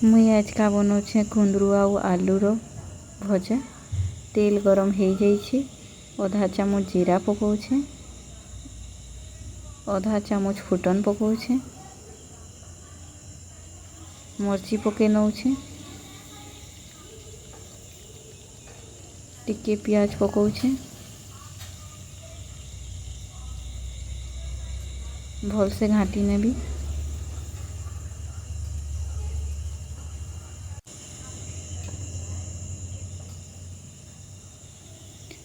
मुई आज का बनाऊे कुंदरू आउ आलूर भजा। तेल गरम हो जाइए, आधा चामच जीरा पकाउछे, आधा चामच फुटन पकाउछे, मर्ची पके नौछे, टिके पियाज पकाउछे, भल से घाटी नेबी।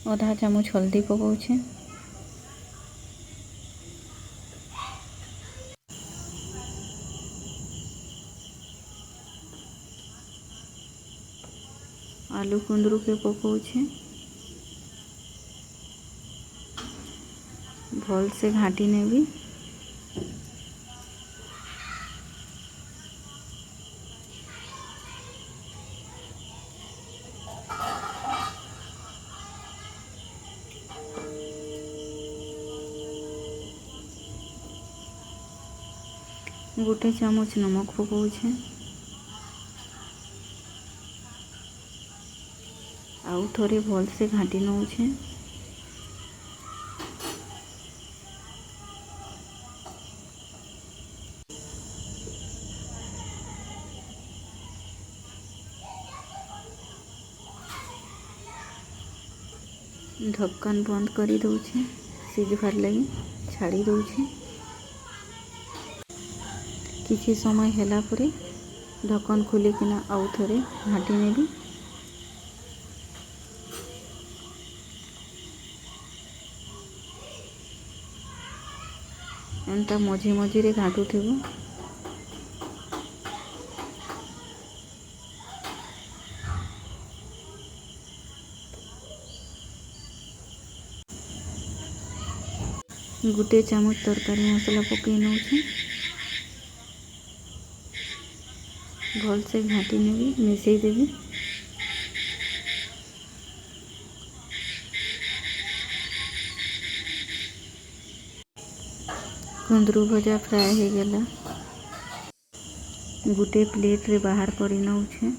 आधा चामच हल्दी पकाउछे, आलू कुंदरू के पकाउछे, भल से घाटी नेबी। गोटे चामच नमक पकाउछे, आउ थोड़े भल से घाटी नौछे। ढक्कन बंद करी दौछे, सिझबार लगी छाड़ी दौछे। किछि समय हैला परे ढक्कन खोलिकिना आउ थोड़े घाटी नेबी। एंता मझे मझे घाटुथिबो। गोटे चामच तरकारी मसला पकई नौछे, भल से घाटी नेबी, मिसई देबी। कुंदरू भजा फ्राए हो गला, गोटे प्लेट रे बाहर करी नौछे।